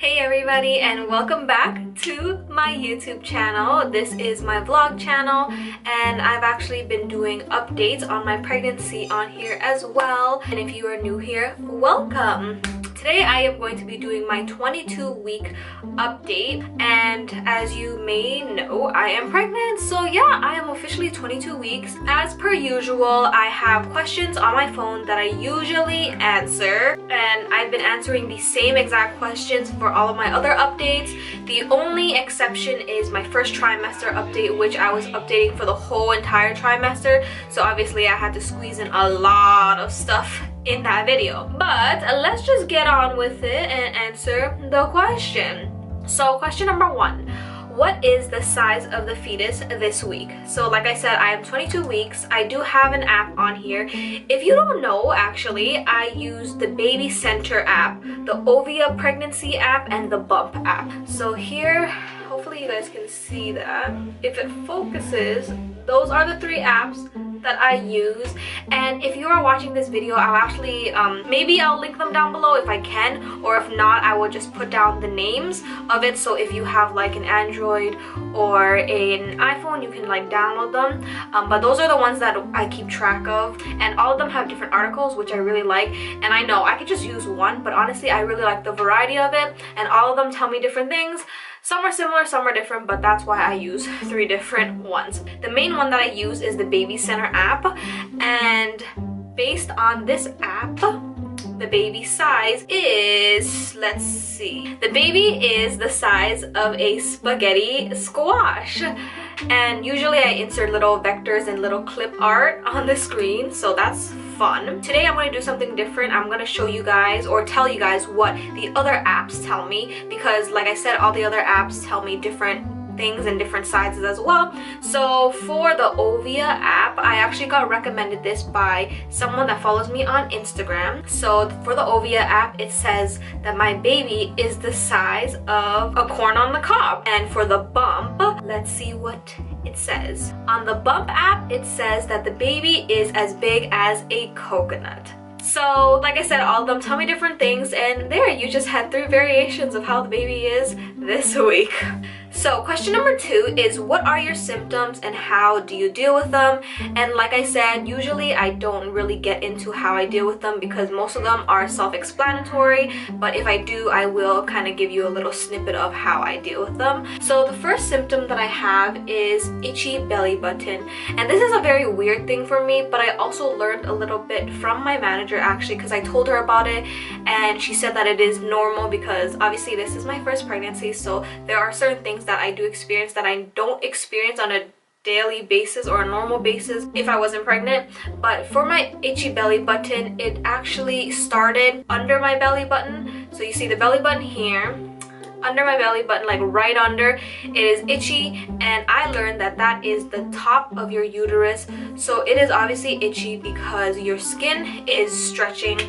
Hey everybody, and welcome back to my YouTube channel. This is my vlog channel and I've actually been doing updates on my pregnancy on here as well. And if you are new here, welcome! Today I am going to be doing my 22-week update, and as you may know, I am pregnant. So yeah, I am officially 22 weeks. As per usual, I have questions on my phone that I usually answer, and I've been answering the same exact questions for all of my other updates. The only exception is my first trimester update, which I was updating for the whole entire trimester. So obviously I had to squeeze in a lot of stuff in that video. But let's just get on with it and answer the question. So question number one, what is the size of the fetus this week? So like I said, I am 22 weeks. I do have an app on here. If you don't know, actually, I use the Babycenter app, the Ovia Pregnancy app, and the Bump app. So here, hopefully you guys can see that. If it focuses, those are the three apps that I use. And if you are watching this video, I'll actually maybe I'll link them down below if I can, or if not, I will just put down the names of it. So if you have like an Android or an iPhone, you can like download them, but those are the ones that I keep track of, and all of them have different articles, which I really like. And I know I could just use one, but honestly I really like the variety of it, and all of them tell me different things. Some are similar, some are different, but that's why I use three different ones. The main one that I use is the Babycenter app, and based on this app, the baby size is, let's see, the baby is the size of a spaghetti squash. And usually I insert little vectors and little clip art on the screen, so that's fun. Today I'm going to do something different. I'm going to show you guys, or tell you guys, what the other apps tell me, because like I said, all the other apps tell me different things and different sizes as well. So for the Ovia app, I actually got recommended this by someone that follows me on Instagram. So for the Ovia app, it says that my baby is the size of a corn on the cob. And for the Bump, let's see what it says. On the Bump app, it says that the baby is as big as a coconut. So like I said, all of them tell me different things, and there you just had three variations of how the baby is this week. So question number two is, what are your symptoms and how do you deal with them? And like I said, usually I don't really get into how I deal with them because most of them are self-explanatory, but if I do, I will kind of give you a little snippet of how I deal with them. So the first symptom that I have is itchy belly button, and this is a very weird thing for me, but I also learned a little bit from my manager actually, because I told her about it and she said that it is normal because obviously this is my first pregnancy, so there are certain things that I do experience that I don't experience on a daily basis or a normal basis if I wasn't pregnant. But for my itchy belly button, it actually started under my belly button. So you see the belly button here, under my belly button, like right under, it is itchy, and I learned that that is the top of your uterus. So it is obviously itchy because your skin is stretching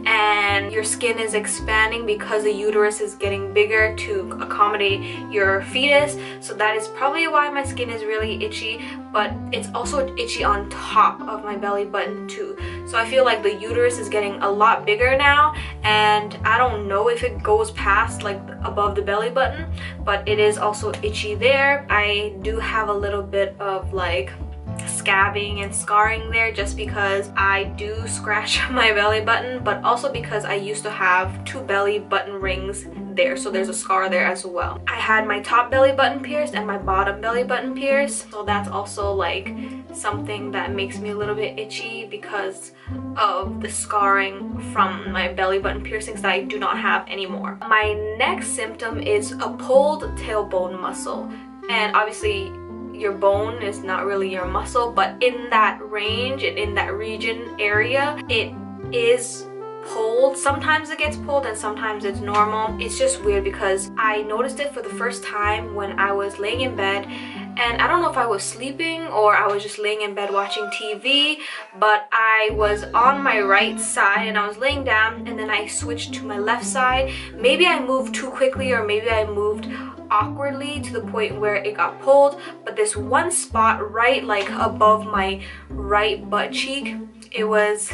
and your skin is expanding because the uterus is getting bigger to accommodate your fetus. So that is probably why my skin is really itchy, but it's also itchy on top of my belly button too. So I feel like the uterus is getting a lot bigger now, and I don't know if it goes past like above the belly button, but it is also itchy there. I do have a little bit of like scabbing and scarring there just because I do scratch my belly button, but also because I used to have two belly button rings there, so there's a scar there as well. I had my top belly button pierced and my bottom belly button pierced, so that's also like something that makes me a little bit itchy because of the scarring from my belly button piercings that I do not have anymore. My next symptom is a pulled tailbone muscle, and obviously your bone is not really your muscle, but in that range and in that region area, it is pulled. Sometimes it gets pulled and sometimes it's normal. It's just weird because I noticed it for the first time when I was laying in bed, and I don't know if I was sleeping or I was just laying in bed watching TV, but I was on my right side and I was laying down, and then I switched to my left side. Maybe I moved too quickly, or maybe I moved awkwardly to the point where it got pulled, but this one spot right like above my right butt cheek, it was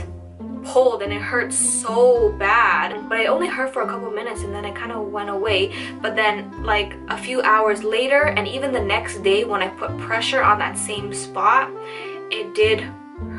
pulled and it hurt so bad, but it only hurt for a couple minutes and then it kind of went away. But then like a few hours later and even the next day when I put pressure on that same spot, it did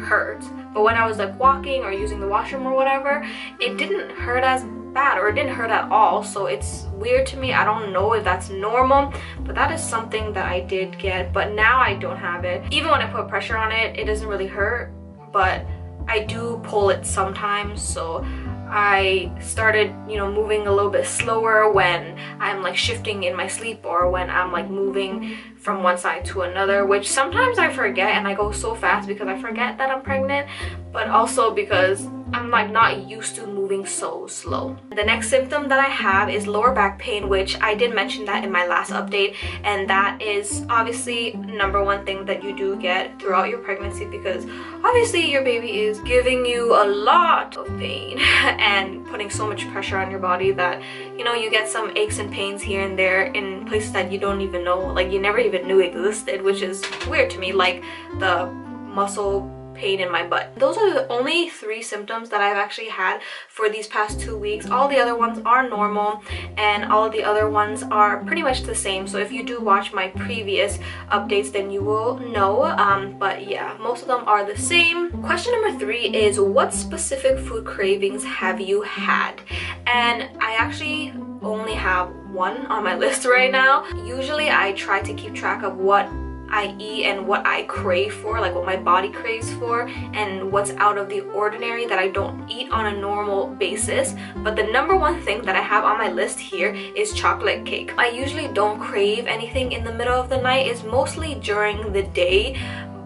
hurt. But when I was like walking or using the washroom or whatever, it didn't hurt as bad, or it didn't hurt at all. So it's weird to me. I don't know if that's normal, but that is something that I did get. But now I don't have it. Even when I put pressure on it, it doesn't really hurt, but I do pull it sometimes. So I started, you know, moving a little bit slower when I'm like shifting in my sleep, or when I'm like moving from one side to another, which sometimes I forget, and I go so fast because I forget that I'm pregnant, but also because I'm like not used to moving so slow. The next symptom that I have is lower back pain, which I did mention that in my last update, and that is obviously #1 thing that you do get throughout your pregnancy, because obviously your baby is giving you a lot of pain and putting so much pressure on your body that, you know, you get some aches and pains here and there in places that you don't even know, like you never even knew existed, which is weird to me, like the muscle pain in my butt. Those are the only 3 symptoms that I've actually had for these past 2 weeks. All the other ones are normal, and all of the other ones are pretty much the same. So if you do watch my previous updates, then you will know. But yeah, most of them are the same. Question number 3 is, what specific food cravings have you had? And I actually only have one on my list right now. Usually I try to keep track of what I eat and what I crave for, like what my body craves for, and what's out of the ordinary that I don't eat on a normal basis. But the #1 thing that I have on my list here is chocolate cake. I usually don't crave anything in the middle of the night. It's mostly during the day,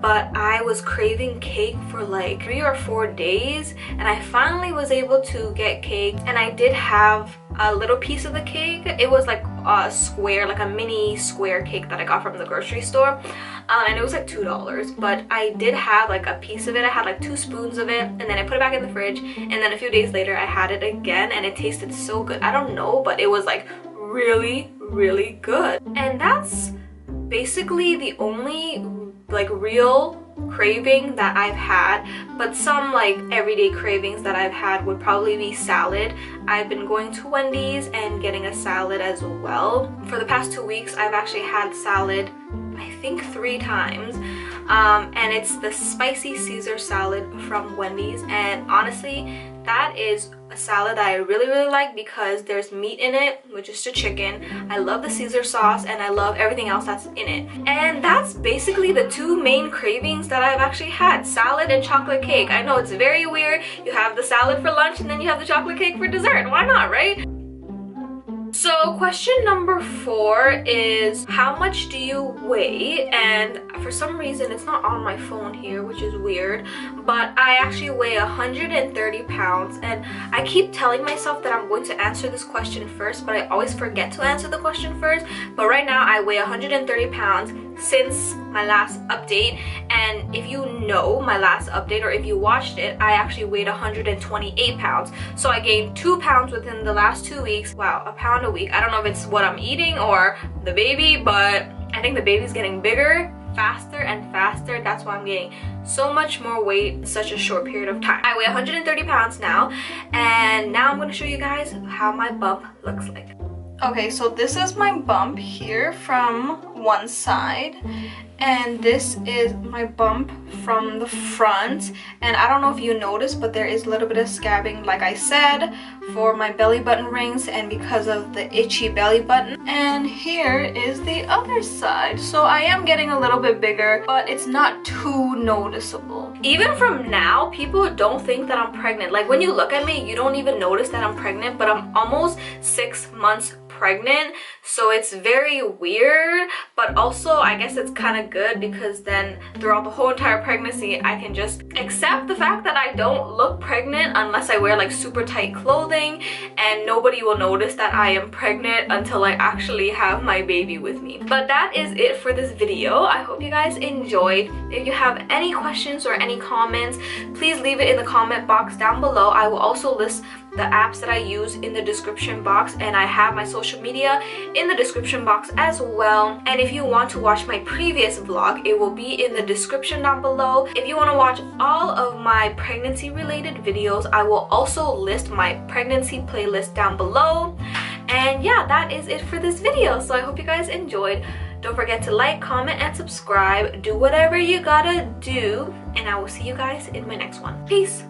but I was craving cake for like 3 or 4 days, and I finally was able to get cake, and I did have a little piece of the cake. It was like a square, like a mini square cake that I got from the grocery store, and it was like $2, but I did have like a piece of it. I had like 2 spoons of it, and then I put it back in the fridge, and then a few days later I had it again, and it tasted so good. I don't know, but it was like really good. And that's basically the only like real craving that I've had. But some like everyday cravings that I've had would probably be salad. I've been going to Wendy's and getting a salad as well. For the past 2 weeks I've actually had salad I think 3 times, and it's the spicy Caesar salad from Wendy's, and honestly that is a salad that I really like because there's meat in it, which is the chicken. I love the Caesar sauce, and I love everything else that's in it. And that's basically the 2 main cravings that I've actually had, salad and chocolate cake. I know it's very weird. You have the salad for lunch and then you have the chocolate cake for dessert. Why not, right? So question number 4 is, how much do you weigh? And for some reason it's not on my phone here, which is weird, but I actually weigh 130 pounds, and I keep telling myself that I'm going to answer this question first, but I always forget to answer the question first. But right now I weigh 130 pounds since my last update, and if you know my last update, or if you watched it, I actually weighed 128 pounds. So I gained 2 pounds within the last 2 weeks. Wow, a pound a week. I don't know if it's what I'm eating or the baby, but I think the baby's getting bigger faster and faster. That's why I'm gaining so much more weight in such a short period of time. I weigh 130 pounds now, and now I'm going to show you guys how my bump looks like. Okay, so this is my bump here from one side, and this is my bump from the front. And I don't know if you noticed, but there is a little bit of scabbing, like I said, for my belly button rings and because of the itchy belly button. And here is the other side. So I am getting a little bit bigger, but it's not too noticeable. Even from now, people don't think that I'm pregnant. Like when you look at me, you don't even notice that I'm pregnant, but I'm almost 6 months pregnant. So it's very weird, but also I guess it's kind of good, because then throughout the whole entire pregnancy I can just accept the fact that I don't look pregnant unless I wear like super tight clothing, and nobody will notice that I am pregnant until I actually have my baby with me. But that is it for this video. I hope you guys enjoyed. If you have any questions or any comments, please leave it in the comment box down below. I will also list the apps that I use in the description box, and I have my social media in the description box as well. And if you want to watch my previous vlog, it will be in the description down below. If you want to watch all of my pregnancy related videos, I will also list my pregnancy playlist down below. And yeah, that is it for this video. So I hope you guys enjoyed. Don't forget to like, comment, and subscribe. Do whatever you gotta do, and I will see you guys in my next one. Peace!